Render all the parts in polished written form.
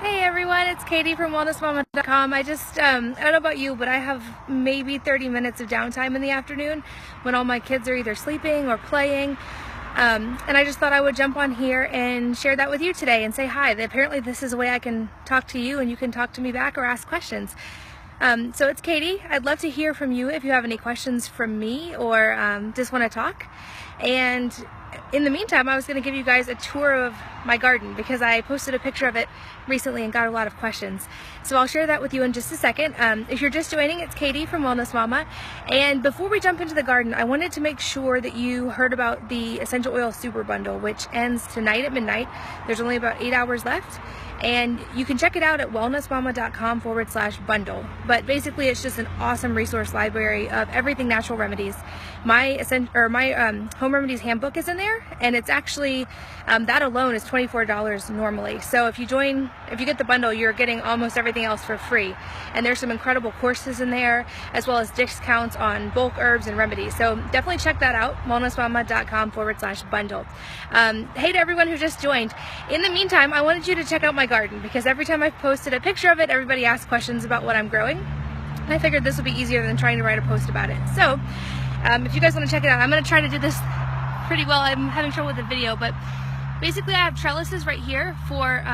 Hey everyone, it's Katie from wellnessmama.com. I don't know about you, but I have maybe 30 minutes of downtime in the afternoon when all my kids are either sleeping or playing. And I just thought I would jump on here and share that with you today and say hi. Apparently this is a way I can talk to you and you can talk to me back or ask questions. So it's Katie. I'd love to hear from you if you have any questions from me or just want to talk. And in the meantime, I was going to give you guys a tour of my garden because I posted a picture of it recently and got a lot of questions. So I'll share that with you in just a second. If you're just joining, it's Katie from Wellness Mama. And before we jump into the garden, I wanted to make sure that you heard about the Essential Oil Super Bundle, which ends tonight at midnight. There's only about 8 hours left. And you can check it out at wellnessmama.com/bundle. But basically, it's just an awesome resource library of everything natural remedies. My home remedies handbook is in there, and it's actually that alone is $24 normally. So if you get the bundle, you're getting almost everything else for free. And there's some incredible courses in there, as well as discounts on bulk herbs and remedies. So definitely check that out, wellnessmama.com/bundle. Hey to everyone who just joined. In the meantime, I wanted you to check out my garden because every time I've posted a picture of it, everybody asks questions about what I'm growing. And I figured this would be easier than trying to write a post about it. So if you guys want to check it out, I'm going to try to do this pretty well. I'm having trouble with the video, but basically I have trellises right here for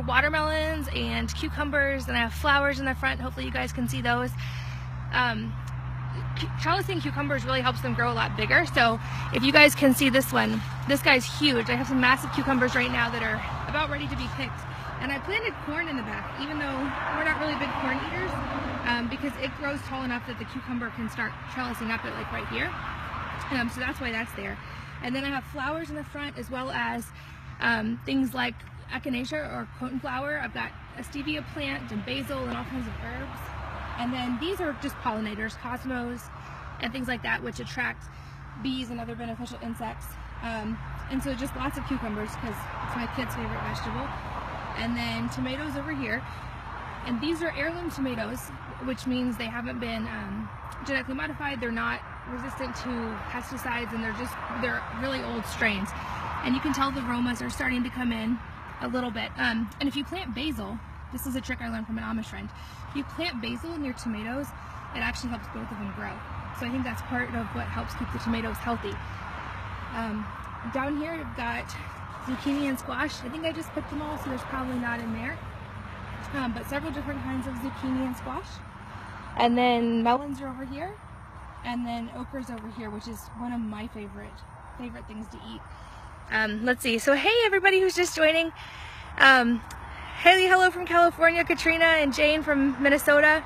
watermelons and cucumbers, and I have flowers in the front. Hopefully you guys can see those. Trellising cucumbers really helps them grow a lot bigger. So if you guys can see this one, this guy's huge. I have some massive cucumbers right now that are about ready to be picked. And I planted corn in the back, even though we're not really big corn eaters, because it grows tall enough that the cucumber can start trellising up it like right here. So that's why that's there. And then I have flowers in the front, as well as things like echinacea or coneflower. I've got a stevia plant and basil and all kinds of herbs. And then these are just pollinators, cosmos and things like that, which attract bees and other beneficial insects. And so just lots of cucumbers because it's my kid's favorite vegetable. And then tomatoes over here. And these are heirloom tomatoes, which means they haven't been genetically modified. They're not resistant to pesticides, and they're really old strains. And you can tell the aromas are starting to come in a little bit. And if you plant basil, this is a trick I learned from an Amish friend. If you plant basil in your tomatoes, it actually helps both of them grow. So I think that's part of what helps keep the tomatoes healthy. Down here I've got zucchini and squash. I think I just picked them all, so there's probably not in there. But several different kinds of zucchini and squash. And then melons are over here. And then okra's over here, which is one of my favorite things to eat. Let's see. So hey everybody who's just joining. Hello from California, Katrina and Jane from Minnesota.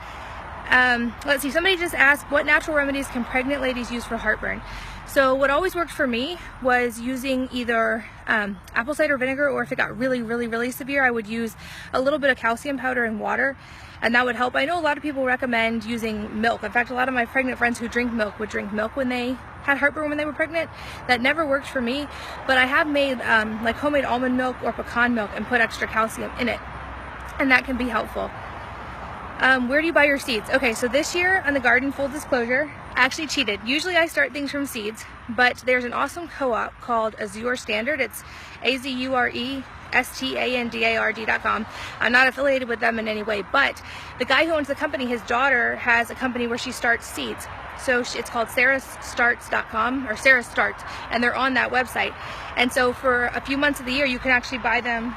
Let's see, somebody just asked, what natural remedies can pregnant ladies use for heartburn? So what always worked for me was using either apple cider vinegar, or if it got really, really, really severe, I would use a little bit of calcium powder and water, and that would help. I know a lot of people recommend using milk. In fact, a lot of my pregnant friends who drink milk would drink milk when they had heartburn when they were pregnant. That never worked for me, but I have made like homemade almond milk or pecan milk and put extra calcium in it, and that can be helpful. Where do you buy your seeds? Okay, so this year on the garden, full disclosure, I actually cheated. Usually I start things from seeds, but there's an awesome co-op called Azure Standard. It's AZURESTANDARD.com. I'm not affiliated with them in any way, but the guy who owns the company, his daughter has a company where she starts seeds. So it's called sarahstarts.com, or Sarah Starts, and they're on that website. And so for a few months of the year, you can actually buy them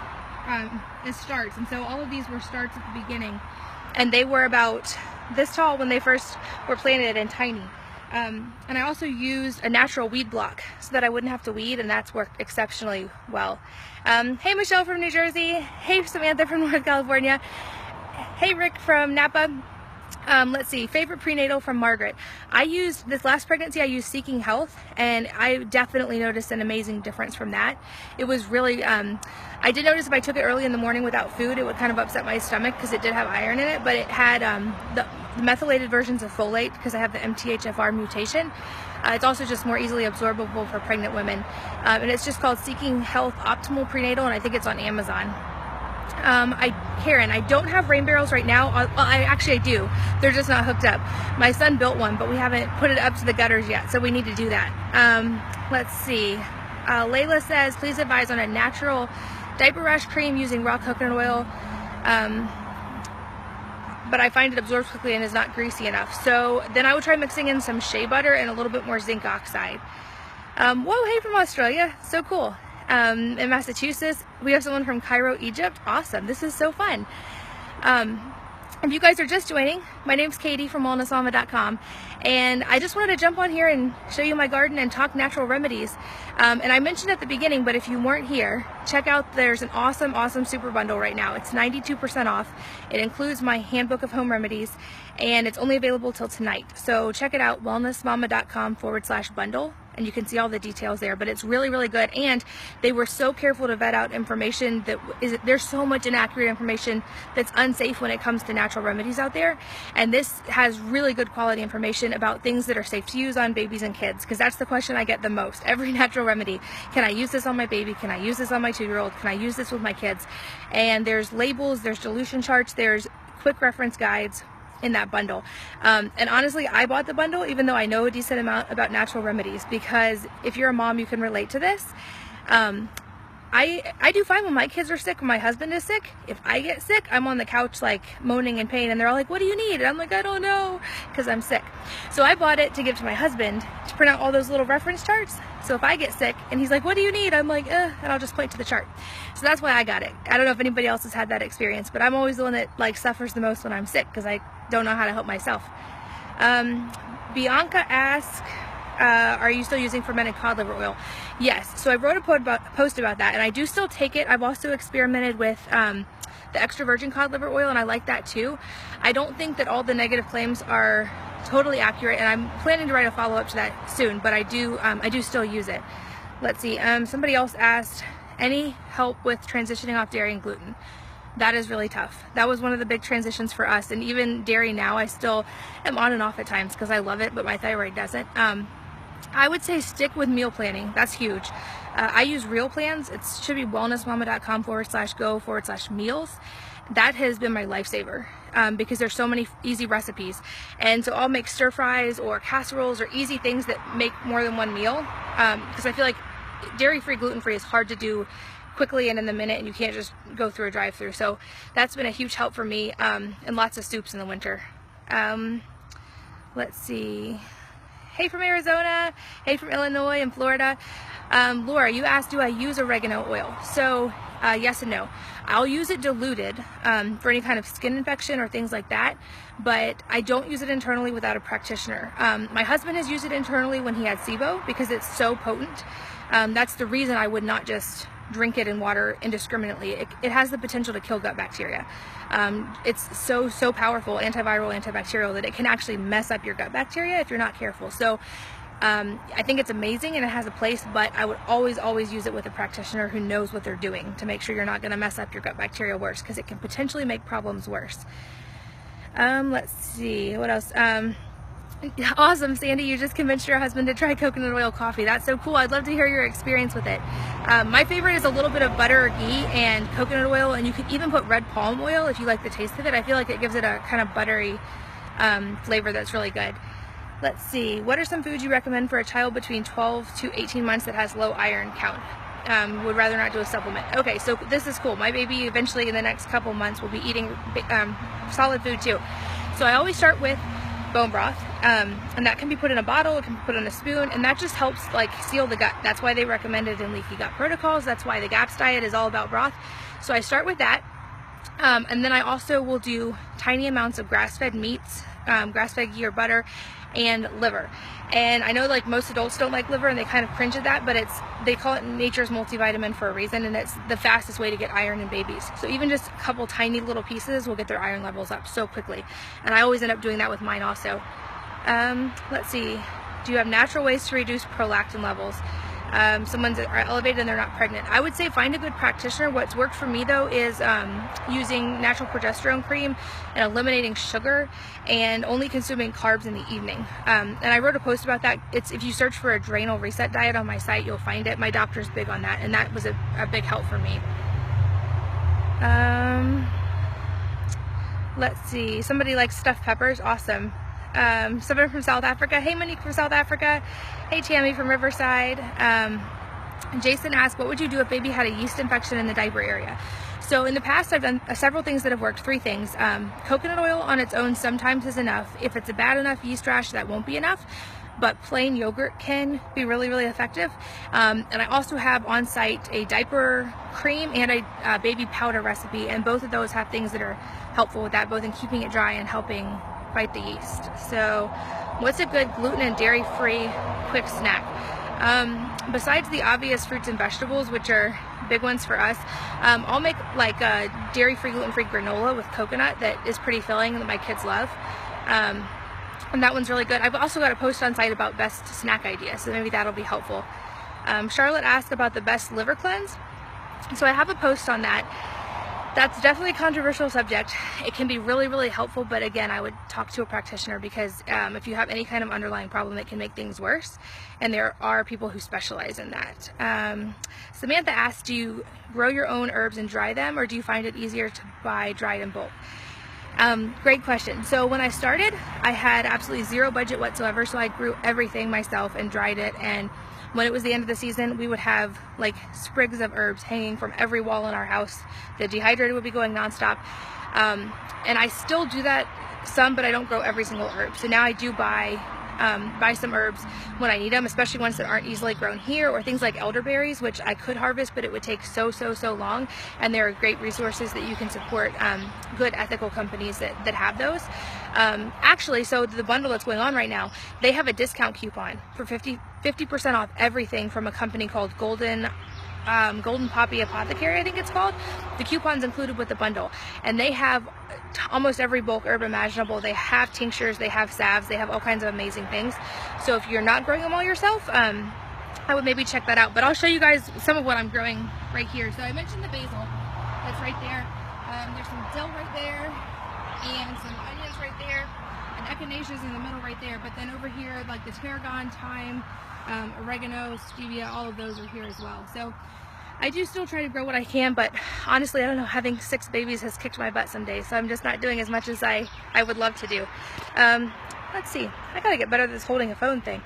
as starts. And so all of these were starts at the beginning. And they were about this tall when they first were planted and tiny. And I also used a natural weed block so that I wouldn't have to weed, and that's worked exceptionally well. Hey Michelle from New Jersey. Hey Samantha from North California. Hey Rick from Napa. Let's see, favorite prenatal from Margaret. This last pregnancy, I used Seeking Health, and I definitely noticed an amazing difference from that. It was really, I did notice if I took it early in the morning without food, it would kind of upset my stomach because it did have iron in it, but it had the methylated versions of folate because I have the MTHFR mutation. It's also just more easily absorbable for pregnant women. And it's just called Seeking Health Optimal Prenatal, and I think it's on Amazon. Karen, I don't have rain barrels right now. Well, I do. They're just not hooked up. My son built one, but we haven't put it up to the gutters yet, so we need to do that. Let's see. Layla says, please advise on a natural diaper rash cream using raw coconut oil. but I find it absorbs quickly and is not greasy enough. So then I would try mixing in some shea butter and a little bit more zinc oxide. Whoa, hey, from Australia, so cool. In Massachusetts, we have someone from Cairo, Egypt. Awesome, this is so fun. If you guys are just joining, my name's Katie from wellnessmama.com, and I just wanted to jump on here and show you my garden and talk natural remedies. And I mentioned at the beginning, but if you weren't here, check out, there's an awesome super bundle right now. It's 92% off. It includes my handbook of home remedies, and it's only available till tonight. So check it out, wellnessmama.com/bundle. And you can see all the details there, but it's really good. And they were so careful to vet out information that there's so much inaccurate information that's unsafe when it comes to natural remedies out there. And this has really good quality information about things that are safe to use on babies and kids, because that's the question I get the most. Every natural remedy, can I use this on my baby? Can I use this on my 2-year-old? Can I use this with my kids? And there's labels, there's dilution charts, there's quick reference guides in that bundle. And honestly, I bought the bundle even though I know a decent amount about natural remedies, because if you're a mom, you can relate to this. I do fine when my kids are sick, when my husband is sick. If I get sick, I'm on the couch like moaning in pain, and they're all like, what do you need? And I'm like, I don't know, because I'm sick. So I bought it to give to my husband to print out all those little reference charts. So if I get sick and he's like, what do you need? I'm like, and I'll just point to the chart. So that's why I got it. I don't know if anybody else has had that experience, but I'm always the one that like suffers the most when I'm sick, because I don't know how to help myself. Bianca asks, are you still using fermented cod liver oil? Yes. So I wrote a post about that, and I do still take it. I've also experimented with the extra virgin cod liver oil, and I like that too. I don't think that all the negative claims are totally accurate, and I'm planning to write a follow-up to that soon, but I do still use it. Let's see. Somebody else asked, any help with transitioning off dairy and gluten? That is really tough. That was one of the big transitions for us, and even dairy now, I still am on and off at times because I love it, but my thyroid doesn't. I would say stick with meal planning. That's huge. I use Real Plans. It should be wellnessmama.com/go/meals. That has been my lifesaver, because there's so many easy recipes. And so I'll make stir fries or casseroles or easy things that make more than one meal, because I feel like dairy-free, gluten-free is hard to do quickly and in the minute, and you can't just go through a drive-through. So that's been a huge help for me, and lots of soups in the winter. Let's see. Hey from Arizona, hey from Illinois and Florida. Laura, you asked, do I use oregano oil? So yes and no. I'll use it diluted for any kind of skin infection or things like that, but I don't use it internally without a practitioner. My husband has used it internally when he had SIBO because it's so potent. That's the reason I would not just drink it in water indiscriminately. It has the potential to kill gut bacteria. It's so powerful, antiviral, antibacterial, that it can actually mess up your gut bacteria if you're not careful. So I think it's amazing and it has a place, but I would always use it with a practitioner who knows what they're doing to make sure you're not going to mess up your gut bacteria worse, because it can potentially make problems worse. Let's see, what else? Awesome, Sandy, you just convinced your husband to try coconut oil coffee. That's so cool. I'd love to hear your experience with it. My favorite is a little bit of butter or ghee and coconut oil, and you could even put red palm oil if you like the taste of it. I feel like it gives it a kind of buttery flavor that's really good. Let's see, what are some foods you recommend for a child between 12 to 18 months that has low iron count? Would rather not do a supplement. Okay, so this is cool. My baby eventually in the next couple months will be eating solid food too. So I always start with bone broth, and that can be put in a bottle, it can be put in a spoon, and that just helps like seal the gut. That's why they recommend it in Leaky Gut Protocols. That's why the GAPS diet is all about broth. So I start with that, and then I also will do tiny amounts of grass-fed meats, grass-fed ghee or butter, and liver. And I know like most adults don't like liver and they kind of cringe at that, but they call it nature's multivitamin for a reason, and it's the fastest way to get iron in babies. So even just a couple tiny little pieces will get their iron levels up so quickly. And I always end up doing that with mine also. Let's see, do you have natural ways to reduce prolactin levels? Someone's elevated and they're not pregnant. I would say find a good practitioner. What's worked for me though is using natural progesterone cream and eliminating sugar and only consuming carbs in the evening. And I wrote a post about that. If you search for adrenal reset diet on my site, you'll find it. My doctor's big on that, and that was a big help for me. Let's see, somebody likes stuffed peppers. Awesome. Someone from South Africa. Hey, Monique from South Africa. Hey, Tammy from Riverside. Jason asked, what would you do if baby had a yeast infection in the diaper area? So in the past, I've done several things that have worked. 3 things. Coconut oil on its own sometimes is enough. If it's a bad enough yeast rash, that won't be enough. But plain yogurt can be really, really effective. And I also have on site a diaper cream and a baby powder recipe, and both of those have things that are helpful with that, both in keeping it dry and helping fight the yeast. So what's a good gluten and dairy-free quick snack? Besides the obvious fruits and vegetables, which are big ones for us, I'll make like a dairy-free, gluten-free granola with coconut that is pretty filling that my kids love. And that one's really good. I've also got a post on site about best snack ideas, so maybe that'll be helpful. Charlotte asked about the best liver cleanse. So I have a post on that. That's definitely a controversial subject. It can be really, really helpful, but again, I would talk to a practitioner, because if you have any kind of underlying problem, it can make things worse, and there are people who specialize in that. Samantha asked, do you grow your own herbs and dry them, or do you find it easier to buy dried in bulk? Great question. So when I started, I had absolutely zero budget whatsoever, so I grew everything myself and dried it, and when it was the end of the season, we would have like sprigs of herbs hanging from every wall in our house. The dehydrator would be going nonstop. And I still do that some, but I don't grow every single herb. So now I do buy some herbs when I need them, especially ones that aren't easily grown here, or things like elderberries, which I could harvest, but it would take so long. And there are great resources that you can support, good ethical companies that have those. Actually, so the bundle that's going on right now, they have a discount coupon for 50% off everything from a company called Golden Poppy Apothecary, I think it's called. The coupon's included with the bundle, and they have almost every bulk herb imaginable. They have tinctures, they have salves, they have all kinds of amazing things. So if you're not growing them all yourself, I would maybe check that out. But I'll show you guys some of what I'm growing right here. So I mentioned the basil that's right there. There's some dill right there, and some onions right there, and echinaceas in the middle right there. But then over here, like the tarragon, thyme, oregano, stevia, all of those are here as well. So I do still try to grow what I can, but honestly, I don't know, having 6 babies has kicked my butt some days, so I'm just not doing as much as I would love to do. Let's see, I gotta get better at this holding a phone thing.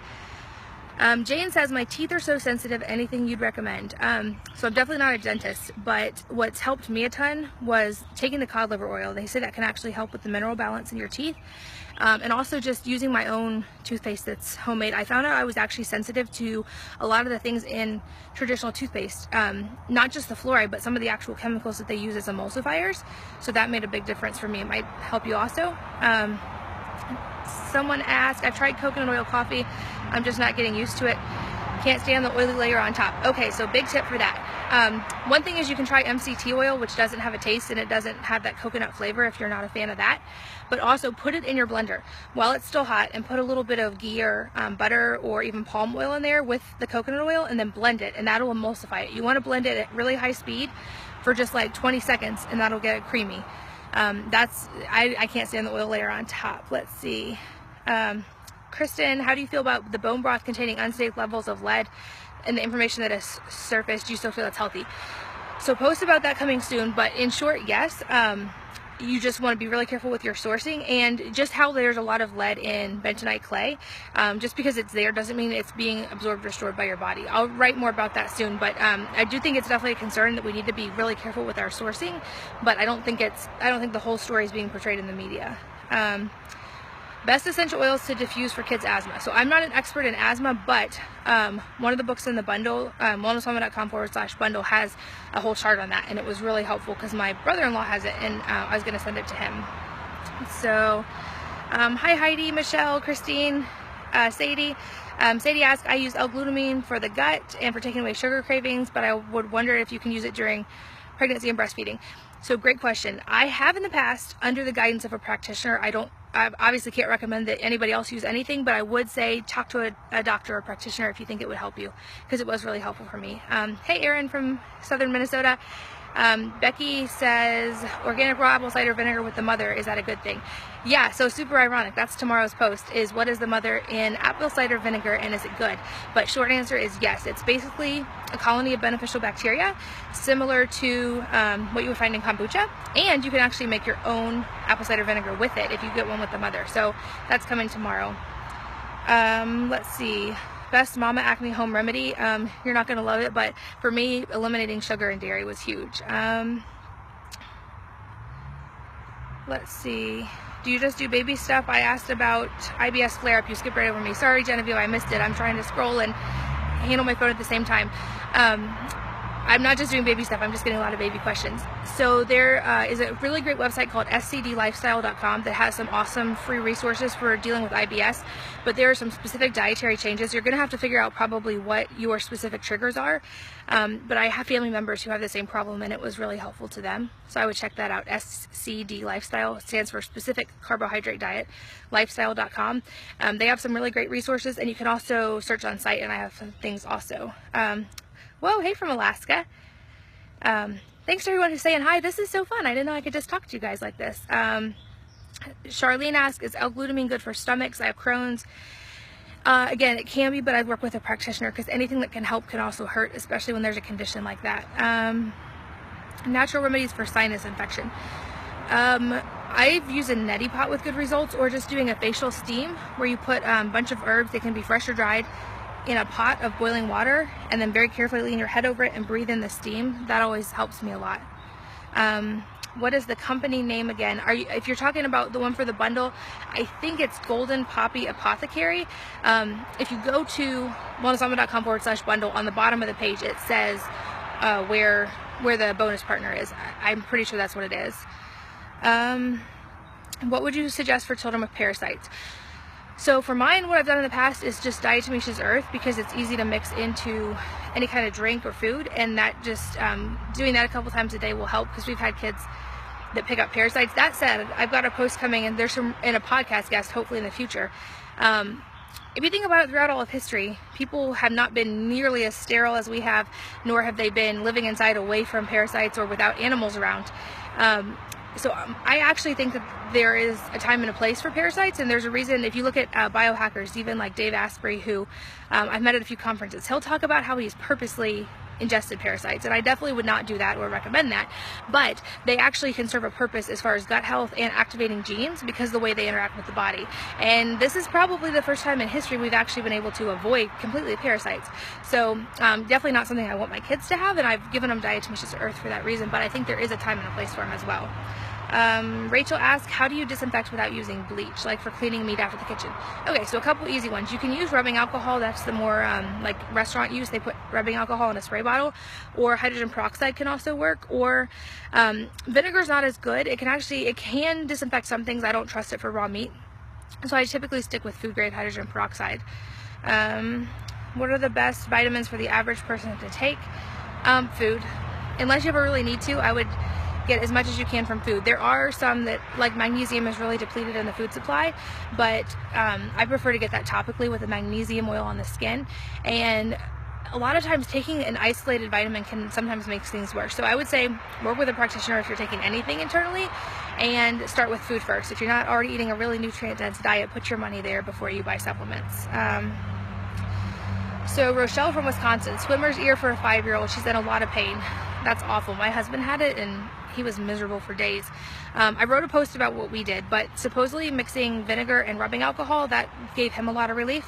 Jane says, my teeth are so sensitive, anything you'd recommend? So I'm definitely not a dentist, but what's helped me a ton was taking the cod liver oil. They say that can actually help with the mineral balance in your teeth. And also just using my own toothpaste that's homemade. I found out I was actually sensitive to a lot of the things in traditional toothpaste, not just the fluoride, but some of the actual chemicals that they use as emulsifiers. So that made a big difference for me. It might help you also. Someone asked, I've tried coconut oil coffee, I'm just not getting used to it. Can't stand the oily layer on top. Okay, so big tip for that. One thing is you can try MCT oil, which doesn't have a taste and it doesn't have that coconut flavor if you're not a fan of that. But also put it in your blender while it's still hot and put a little bit of ghee or butter or even palm oil in there with the coconut oil, and then blend it, and that'll emulsify it. You want to blend it at really high speed for just like 20 seconds, and that'll get it creamy. I can't stand the oil layer on top. Let's see. Kristen, how do you feel about the bone broth containing unsafe levels of lead and the information that has surfaced? Do you still feel it's healthy? So post about that coming soon, but in short, yes. You just want to be really careful with your sourcing, and just how there's a lot of lead in bentonite clay. Just because it's there doesn't mean it's being absorbed or stored by your body. I'll write more about that soon, but I do think it's definitely a concern that we need to be really careful with our sourcing, but I don't think the whole story is being portrayed in the media. Best essential oils to diffuse for kids' asthma. So I'm not an expert in asthma, but one of the books in the bundle, wellnessmama.com/bundle, has a whole chart on that, and it was really helpful because my brother-in-law has it, and I was going to send it to him. So, hi Heidi, Michelle, Christine, Sadie. Sadie asked, I use L-glutamine for the gut and for taking away sugar cravings, but I would wonder if you can use it during pregnancy and breastfeeding. So great question. I have in the past, under the guidance of a practitioner. I obviously can't recommend that anybody else use anything, but I would say talk to a doctor or practitioner if you think it would help you, because it was really helpful for me. Hey Erin from southern Minnesota. Becky says, organic raw apple cider vinegar with the mother, is that a good thing? Yeah, so super ironic. That's tomorrow's post, is what is the mother in apple cider vinegar and is it good? But short answer is yes. It's basically a colony of beneficial bacteria, similar to what you would find in kombucha, and you can actually make your own apple cider vinegar with it if you get one with the mother. So that's coming tomorrow. Let's see. Best mama acne home remedy. You're not going to love it, but for me, eliminating sugar and dairy was huge. Let's see. Do you just do baby stuff? I asked about IBS flare-up. You skipped right over me. Sorry, Genevieve, I missed it. I'm trying to scroll and handle my phone at the same time. I'm not just doing baby stuff, I'm just getting a lot of baby questions. So there is a really great website called scdlifestyle.com that has some awesome free resources for dealing with IBS, but there are some specific dietary changes. You're gonna have to figure out probably what your specific triggers are, but I have family members who have the same problem and it was really helpful to them. So I would check that out. SCD Lifestyle stands for Specific Carbohydrate Diet, lifestyle.com. They have some really great resources, and you can also search on site, and I have some things also. Whoa, hey from Alaska. Thanks to everyone who's saying hi. This is so fun. I didn't know I could just talk to you guys like this. Charlene asks, is L-glutamine good for stomachs? I have Crohn's. Again, it can be, but I'd work with a practitioner because anything that can help can also hurt, especially when there's a condition like that. Natural remedies for sinus infection. I've used a neti pot with good results, or just doing a facial steam where you put a bunch of herbs, they can be fresh or dried, in a pot of boiling water, and then very carefully lean your head over it and breathe in the steam. That always helps me a lot. What is the company name again? If you're talking about the one for the bundle, I think it's Golden Poppy Apothecary. If you go to wellnessmama.com/bundle, on the bottom of the page it says where the bonus partner is. I'm pretty sure that's what it is. What would you suggest for children with parasites? So for mine, what I've done in the past is just Diatomaceous Earth, because it's easy to mix into any kind of drink or food, and that just doing that a couple times a day will help, because we've had kids that pick up parasites. That said, I've got a post coming, and there's some in a podcast guest hopefully in the future. If you think about it, throughout all of history, people have not been nearly as sterile as we have, nor have they been living inside away from parasites or without animals around. So I actually think that there is a time and a place for parasites, and there's a reason. If you look at biohackers, even like Dave Asprey, who I've met at a few conferences, he'll talk about how he's purposely ingested parasites, and I definitely would not do that or recommend that, but they actually can serve a purpose as far as gut health and activating genes, because of the way they interact with the body. And this is probably the first time in history we've actually been able to avoid completely parasites. So definitely not something I want my kids to have, and I've given them Diatomaceous Earth for that reason, but I think there is a time and a place for them as well. Rachel asks, how do you disinfect without using bleach, like for cleaning meat after the kitchen? Okay, so a couple easy ones. You can use rubbing alcohol. That's the more like restaurant use. They put rubbing alcohol in a spray bottle, or hydrogen peroxide can also work, or vinegar is not as good. It can disinfect some things. I don't trust it for raw meat, so I typically stick with food grade hydrogen peroxide. What are the best vitamins for the average person to take? Food. Unless you ever really need to, I would get as much as you can from food. There are some that, like magnesium, is really depleted in the food supply, but I prefer to get that topically with a magnesium oil on the skin. And a lot of times taking an isolated vitamin can sometimes make things worse. So I would say work with a practitioner if you're taking anything internally, and start with food first. If you're not already eating a really nutrient-dense diet, put your money there before you buy supplements. So Rochelle from Wisconsin, swimmer's ear for a 5-year-old. She's in a lot of pain. That's awful. My husband had it and he was miserable for days. I wrote a post about what we did, but supposedly mixing vinegar and rubbing alcohol, that gave him a lot of relief.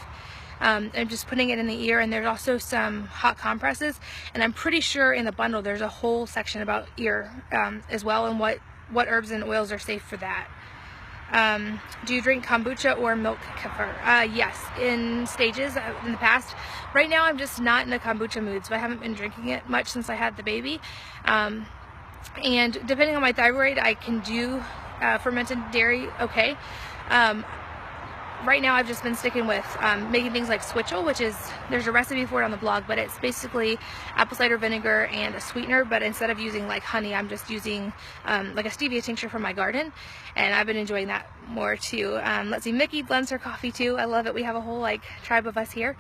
And just putting it in the ear, and there's also some hot compresses, and I'm pretty sure in the bundle there's a whole section about ear as well, and what herbs and oils are safe for that. Do you drink kombucha or milk kefir? Yes, in stages in the past. Right now I'm just not in a kombucha mood, so I haven't been drinking it much since I had the baby. And depending on my thyroid, I can do fermented dairy okay. Right now I've just been sticking with making things like Switchel, which is, there's a recipe for it on the blog, but it's basically apple cider vinegar and a sweetener, but instead of using like honey, I'm just using like a stevia tincture from my garden, and I've been enjoying that more too. Let's see, Mickey blends her coffee too. I love it. We have a whole like tribe of us here.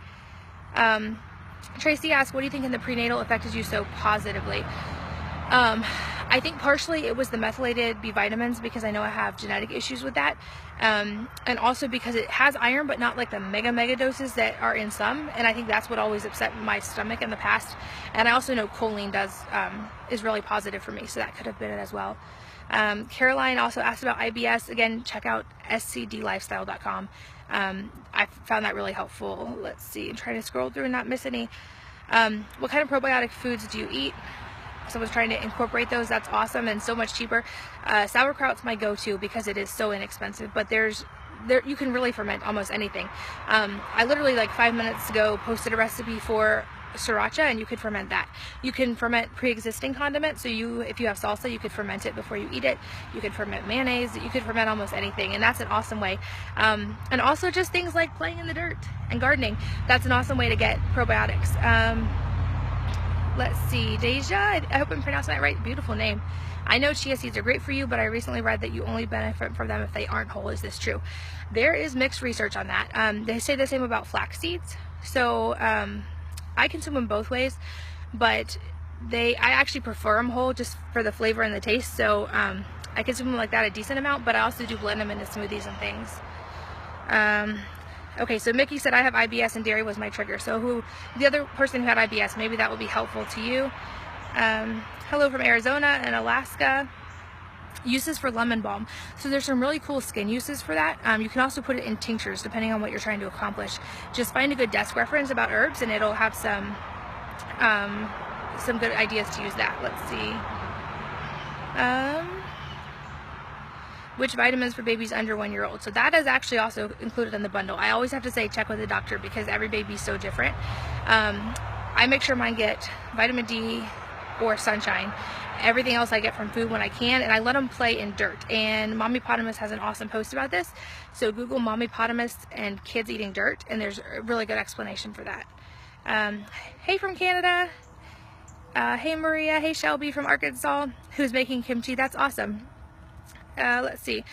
Tracy asked, what do you think in the prenatal affected you so positively? I think partially it was the methylated B vitamins, because I know I have genetic issues with that, and also because it has iron, but not like the mega doses that are in some, and I think that's what always upset my stomach in the past. And I also know choline is really positive for me, so that could have been it as well. Caroline also asked about IBS. Again, check out scdlifestyle.com. I found that really helpful. Let's see, I'm trying to scroll through and not miss any. What kind of probiotic foods do you eat? someone's trying to incorporate those, that's awesome and so much cheaper. Sauerkraut's my go-to because it is so inexpensive, but you can really ferment almost anything. I literally like 5 minutes ago posted a recipe for sriracha, and you could ferment that. You can ferment pre-existing condiments, so if you have salsa, you could ferment it before you eat it. You could ferment mayonnaise, you could ferment almost anything, and that's an awesome way. And also just things like playing in the dirt and gardening, that's an awesome way to get probiotics. Let's see, Deja, I hope I'm pronouncing that right, beautiful name. I know chia seeds are great for you, but I recently read that you only benefit from them if they aren't whole. Is this true? There is mixed research on that. They say the same about flax seeds. So I consume them both ways, but I actually prefer them whole just for the flavor and the taste. So I consume them like that a decent amount, but I also do blend them into smoothies and things. Okay, so Mickey said I have IBS and dairy was my trigger. So the other person who had IBS, maybe that will be helpful to you. Hello from Arizona and Alaska. Uses for lemon balm. So there's some really cool skin uses for that. You can also put it in tinctures depending on what you're trying to accomplish. Just find a good desk reference about herbs and it'll have some good ideas to use that. Let's see. Which vitamins for babies under 1 year old? So that is actually also included in the bundle. I always have to say check with the doctor because every baby is so different. I make sure mine get vitamin D or sunshine. Everything else I get from food when I can, and I let them play in dirt. And Mommypotamus has an awesome post about this. So Google Mommypotamus and kids eating dirt, and there's a really good explanation for that. Hey from Canada. Hey Maria. Hey Shelby from Arkansas, who's making kimchi. That's awesome. Let's see.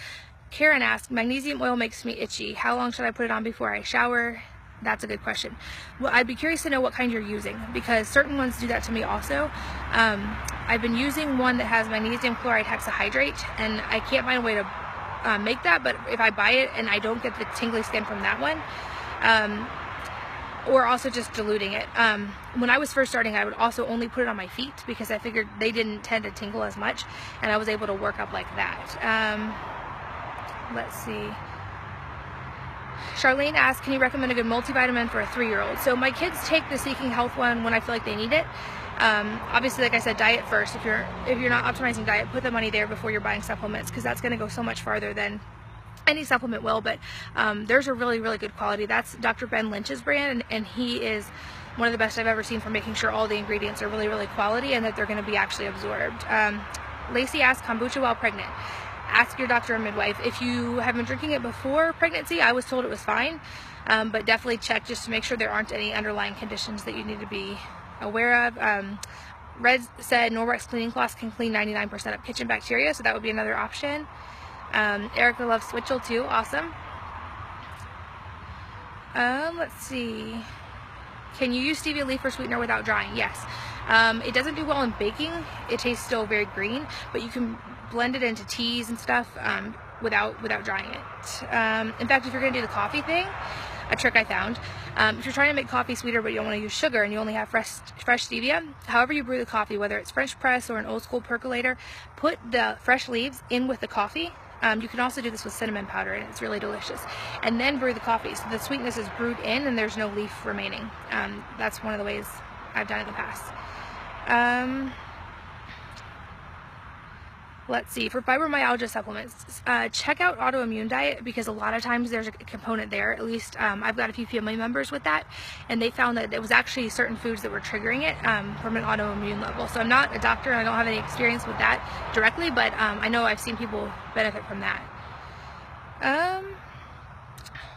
Karen asked, magnesium oil makes me itchy. How long should I put it on before I shower? That's a good question. Well, I'd be curious to know what kind you're using because certain ones do that to me also. I've been using one that has magnesium chloride hexahydrate, and I can't find a way to make that, but if I buy it and I don't get the tingly skin from that one, or also just diluting it. When I was first starting, I would also only put it on my feet because I figured they didn't tend to tingle as much, and I was able to work up like that. Let's see. Charlene asked, can you recommend a good multivitamin for a 3-year-old? So my kids take the Seeking Health one when I feel like they need it. Obviously, like I said, diet first. If you're not optimizing diet, put the money there before you're buying supplements because that's going to go so much farther than any supplement will. But there's a really, really good quality. That's Dr. Ben Lynch's brand, and he is one of the best I've ever seen for making sure all the ingredients are really, really quality and that they're going to be actually absorbed. Lacey asked, kombucha while pregnant. Ask your doctor or midwife. If you have been drinking it before pregnancy, I was told it was fine, but definitely check just to make sure there aren't any underlying conditions that you need to be aware of. Red said Norwex cleaning cloths can clean 99% of kitchen bacteria, so that would be another option. Erica loves Switchel too. Awesome. Let's see. Can you use stevia leaf or sweetener without drying? Yes. It doesn't do well in baking. It tastes still very green, but you can blend it into teas and stuff without drying it. In fact, if you're going to do the coffee thing, a trick I found, if you're trying to make coffee sweeter but you don't want to use sugar and you only have fresh stevia, however you brew the coffee, whether it's French press or an old school percolator, put the fresh leaves in with the coffee. You can also do this with cinnamon powder and it's really delicious. And then brew the coffee. So the sweetness is brewed in and there's no leaf remaining. That's one of the ways I've done it in the past. Let's see, for fibromyalgia supplements, check out Autoimmune Diet because a lot of times there's a component there. At least I've got a few family members with that, and they found that it was actually certain foods that were triggering it from an autoimmune level. So I'm not a doctor and I don't have any experience with that directly, but I know I've seen people benefit from that.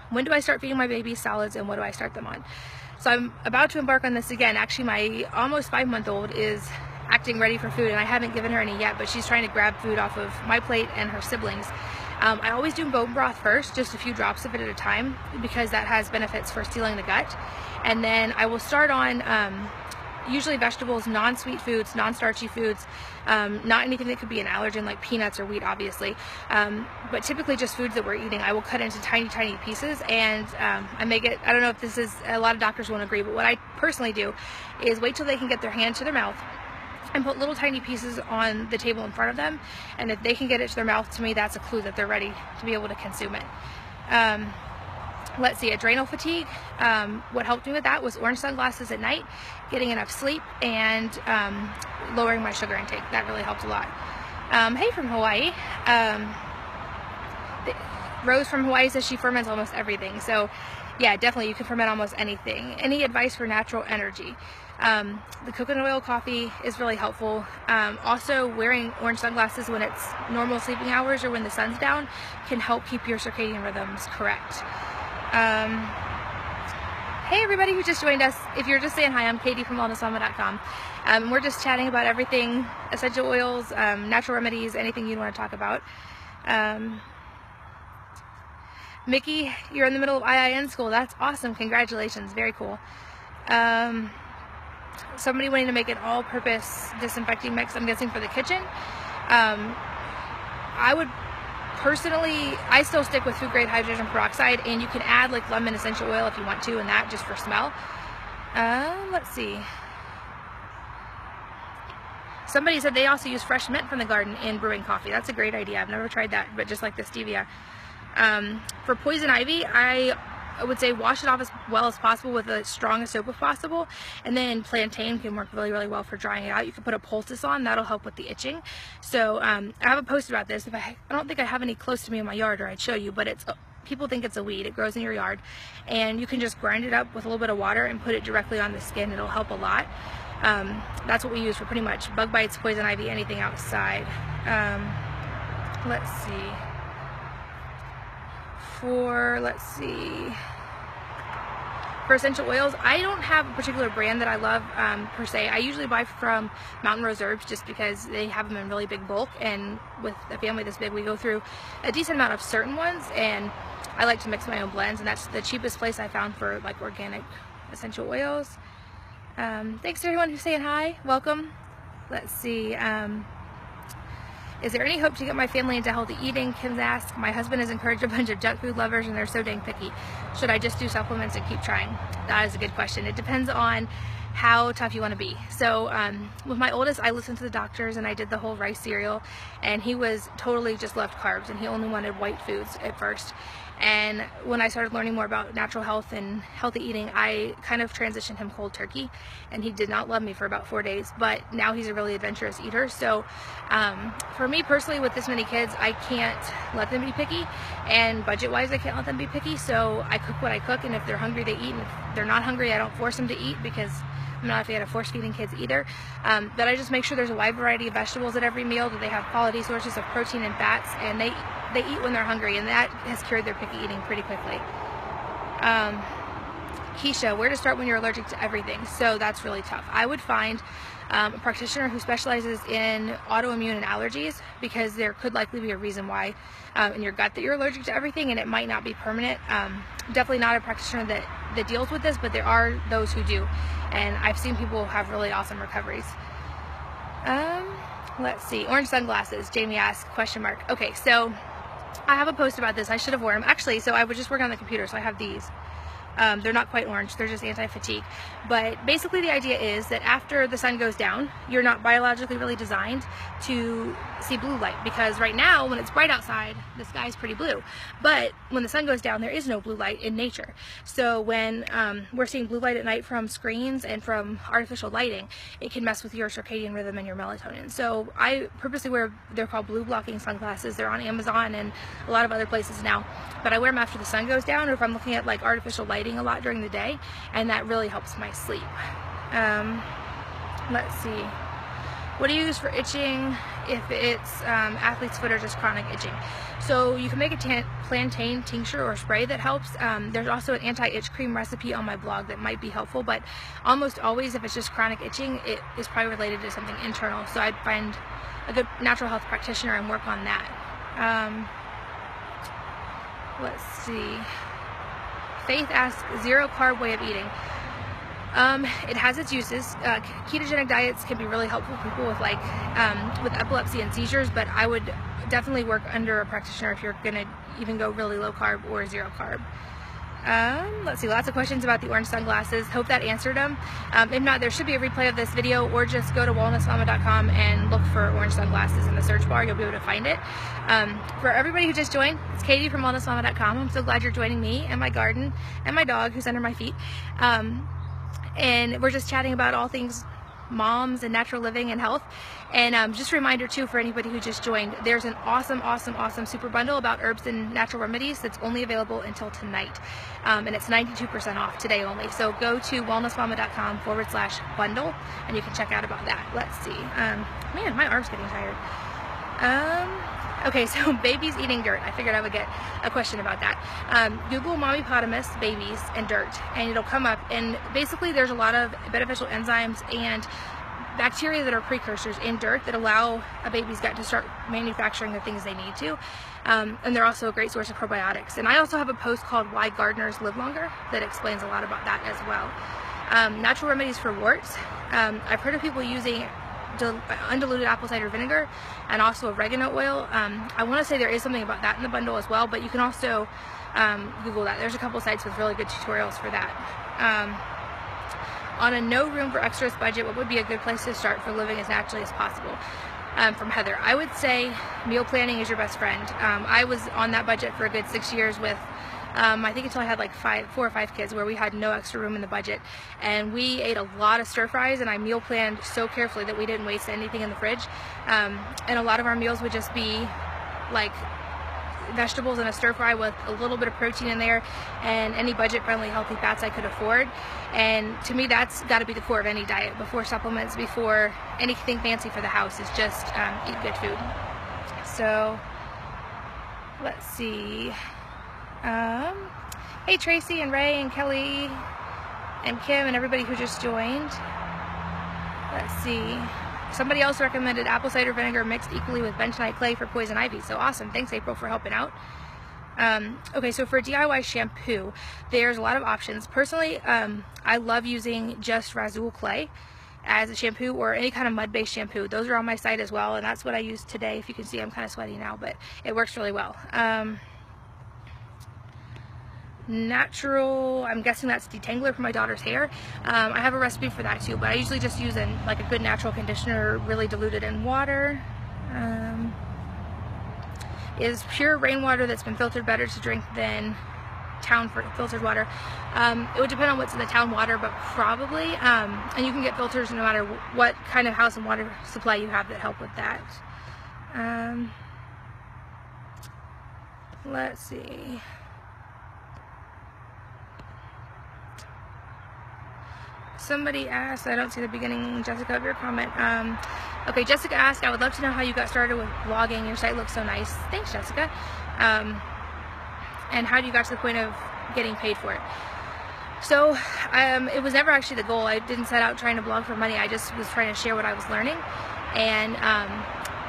When do I start feeding my baby solids and what do I start them on? So I'm about to embark on this again. Actually, my almost 5-month-old is acting ready for food and I haven't given her any yet, but she's trying to grab food off of my plate and her siblings. I always do bone broth first, just a few drops of it at a time because that has benefits for sealing the gut. And then I will start on usually vegetables, non-sweet foods, non-starchy foods, not anything that could be an allergen like peanuts or wheat obviously, but typically just foods that we're eating. I will cut into tiny pieces and I make it, I don't know if this is, a lot of doctors won't agree, but what I personally do is wait till they can get their hand to their mouth and put little tiny pieces on the table in front of them, and if they can get it to their mouth, to me that's a clue that they're ready to be able to consume it. let's see, adrenal fatigue. What helped me with that was orange sunglasses at night, getting enough sleep, and lowering my sugar intake. That really helped a lot. Hey from Hawaii. Rose from Hawaii says she ferments almost everything. So yeah, definitely you can ferment almost anything. Any advice for natural energy? The coconut oil coffee is really helpful. Also, wearing orange sunglasses when it's normal sleeping hours or when the sun's down can help keep your circadian rhythms correct. Hey everybody who just joined us. If you're just saying hi, I'm Katie from wellnessmama.com. We're just chatting about everything, essential oils, natural remedies, anything you want to talk about. Mickey, you're in the middle of IIN school. That's awesome. Congratulations. Very cool. Somebody wanting to make an all-purpose disinfecting mix, I'm guessing for the kitchen. I would personally, I still stick with food grade hydrogen peroxide, and you can add like lemon essential oil if you want to, and that just for smell. Let's see. Somebody said they also use fresh mint from the garden in brewing coffee. That's a great idea. I've never tried that, but just like the stevia. For poison ivy, I would say wash it off as well as possible with the strongest soap if possible, and then plantain can work really, really well for drying it out. You can put a poultice on, that'll help with the itching. So I have a post about this. I don't think I have any close to me in my yard, or I'd show you, but people think it's a weed. It grows in your yard, and you can just grind it up with a little bit of water and put it directly on the skin. It'll help a lot. That's what we use for pretty much bug bites, poison ivy, anything outside. Let's see. For essential oils, I don't have a particular brand that I love per se. I usually buy from Mountain Rose Herbs just because they have them in really big bulk, and with a family this big we go through a decent amount of certain ones, and I like to mix my own blends, and that's the cheapest place I found for like organic essential oils. Thanks to everyone who's saying hi. Welcome. Let's see. Is there any hope to get my family into healthy eating? Kim's asked. My husband has encouraged a bunch of junk food lovers and they're so dang picky. Should I just do supplements and keep trying? That is a good question. It depends on how tough you want to be. So with my oldest, I listened to the doctors and I did the whole rice cereal, and he was totally just left carbs and he only wanted white foods at first. And when I started learning more about natural health and healthy eating, I kind of transitioned him cold turkey, and he did not love me for about 4 days, but now he's a really adventurous eater. So for me personally, with this many kids, I can't let them be picky, and budget wise I can't let them be picky. So I cook what I cook, and if they're hungry they eat, and if they're not hungry I don't force them to eat, because I'm not a fan of force feeding kids either. But I just make sure there's a wide variety of vegetables at every meal, that they have quality sources of protein and fats, and they eat when they're hungry, and that has cured their picky eating pretty quickly. Keisha, where to start when you're allergic to everything? So that's really tough. I would find a practitioner who specializes in autoimmune and allergies, because there could likely be a reason why in your gut that you're allergic to everything, and it might not be permanent. Definitely not a practitioner that deals with this, but there are those who do, and I've seen people have really awesome recoveries. Let's see, orange sunglasses, Jamie asked, question mark. Okay, so I have a post about this. I should have worn them. Actually, so I was just working on the computer, so I have these. They're not quite orange, they're just anti-fatigue. But basically the idea is that after the sun goes down, you're not biologically really designed to see blue light, because right now when it's bright outside, the sky is pretty blue. But when the sun goes down, there is no blue light in nature. So when we're seeing blue light at night from screens and from artificial lighting, it can mess with your circadian rhythm and your melatonin. So I purposely wear, they're called blue blocking sunglasses. They're on Amazon and a lot of other places now. But I wear them after the sun goes down, or if I'm looking at like artificial lighting a lot during the day, and that really helps my sleep. Let's see, what do you use for itching if it's athlete's foot or just chronic itching? So you can make a plantain tincture or spray that helps. There's also an anti-itch cream recipe on my blog that might be helpful, but almost always if it's just chronic itching, it is probably related to something internal, so I'd find a good natural health practitioner and work on that. Let's see. Faith asks, zero carb way of eating. It has its uses. Ketogenic diets can be really helpful for people with with epilepsy and seizures, but I would definitely work under a practitioner if you're gonna even go really low carb or zero carb. Let's see, lots of questions about the orange sunglasses. Hope that answered them. If not, there should be a replay of this video, or just go to wellnessmama.com and look for orange sunglasses in the search bar. You'll be able to find it. For everybody who just joined, it's Katie from wellnessmama.com. I'm so glad you're joining me and my garden and my dog who's under my feet. And we're just chatting about all things moms and natural living and health. And just a reminder too, for anybody who just joined, there's an awesome super bundle about herbs and natural remedies that's only available until tonight, and it's 92% off today only. So go to wellnessmama.com/bundle and you can check out about that. Let's see. Man, my arm's getting tired. Okay, so babies eating dirt. I figured I would get a question about that. Google mommypotamus babies and dirt, and it'll come up. And basically, there's a lot of beneficial enzymes and bacteria that are precursors in dirt that allow a baby's gut to start manufacturing the things they need to. And they're also a great source of probiotics. And I also have a post called Why Gardeners Live Longer that explains a lot about that as well. Natural remedies for warts. I've heard of people using undiluted apple cider vinegar and also oregano oil. I want to say there is something about that in the bundle as well, but you can also Google that. There's a couple sites with really good tutorials for that. On a no room for extras budget, what would be a good place to start for living as naturally as possible? From Heather, I would say meal planning is your best friend. I was on that budget for a good 6 years with I think until I had like 4 or 5 kids, where we had no extra room in the budget, and we ate a lot of stir fries, and I meal planned so carefully that we didn't waste anything in the fridge. And a lot of our meals would just be like vegetables in a stir fry with a little bit of protein in there and any budget friendly healthy fats I could afford. And to me, that's got to be the core of any diet, before supplements, before anything fancy for the house, is just eat good food. So let's see. Hey Tracy and Ray and Kelly and Kim and everybody who just joined. Let's see. Somebody else recommended apple cider vinegar mixed equally with bentonite clay for poison ivy. So awesome. Thanks, April, for helping out. Okay, so for DIY shampoo, there's a lot of options. Personally, I love using just Razul clay as a shampoo, or any kind of mud-based shampoo. Those are on my site as well, and that's what I used today. If you can see, I'm kind of sweaty now, but it works really well. Natural, I'm guessing that's detangler for my daughter's hair. I have a recipe for that too, but I usually just use like a good natural conditioner, really diluted in water. Is pure rainwater that's been filtered better to drink than town filtered water? It would depend on what's in the town water, but probably. And you can get filters no matter what kind of house and water supply you have that help with that. Let's see. Somebody asked, I don't see the beginning, Jessica, of your comment. Okay, Jessica asked, I would love to know how you got started with blogging. Your site looks so nice. Thanks, Jessica. And how you got to the point of getting paid for it. So it was never actually the goal. I didn't set out trying to blog for money. I just was trying to share what I was learning. And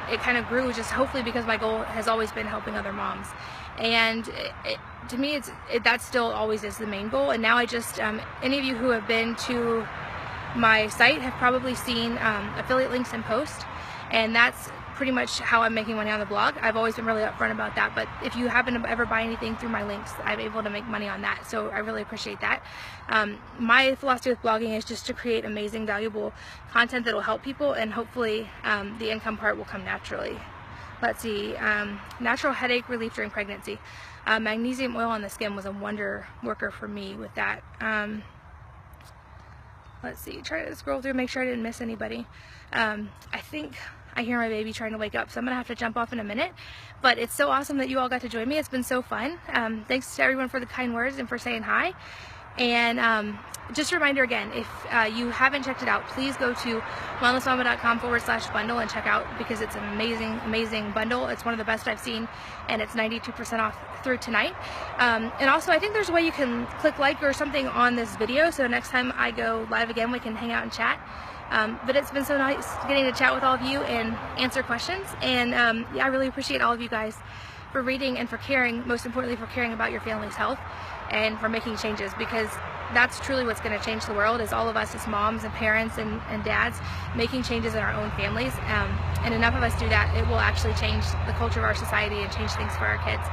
it kind of grew, just hopefully because my goal has always been helping other moms. And to me, that still always is the main goal. And now I just, any of you who have been to my site have probably seen affiliate links and posts, and that's pretty much how I'm making money on the blog. I've always been really upfront about that, but if you happen to ever buy anything through my links, I'm able to make money on that, so I really appreciate that. My philosophy with blogging is just to create amazing, valuable content that will help people, and hopefully the income part will come naturally. Let's see, natural headache relief during pregnancy. Magnesium oil on the skin was a wonder worker for me with that. Let's see, try to scroll through, make sure I didn't miss anybody. I think I hear my baby trying to wake up, so I'm gonna have to jump off in a minute. But it's so awesome that you all got to join me. It's been so fun. Thanks to everyone for the kind words and for saying hi. And just a reminder again, if you haven't checked it out, please go to wellnessmama.com/bundle and check out, because it's an amazing, amazing bundle. It's one of the best I've seen, and it's 92% off through tonight. And also, I think there's a way you can click like or something on this video, so next time I go live again, we can hang out and chat. But it's been so nice getting to chat with all of you and answer questions. And yeah, I really appreciate all of you guys for reading and for caring, most importantly for caring about your family's health and for making changes, because that's truly what's going to change the world, is all of us as moms and parents and dads making changes in our own families. And enough of us do that, it will actually change the culture of our society and change things for our kids.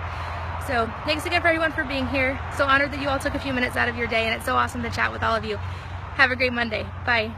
So thanks again for everyone for being here. So honored that you all took a few minutes out of your day, and it's so awesome to chat with all of you. Have a great Monday. Bye.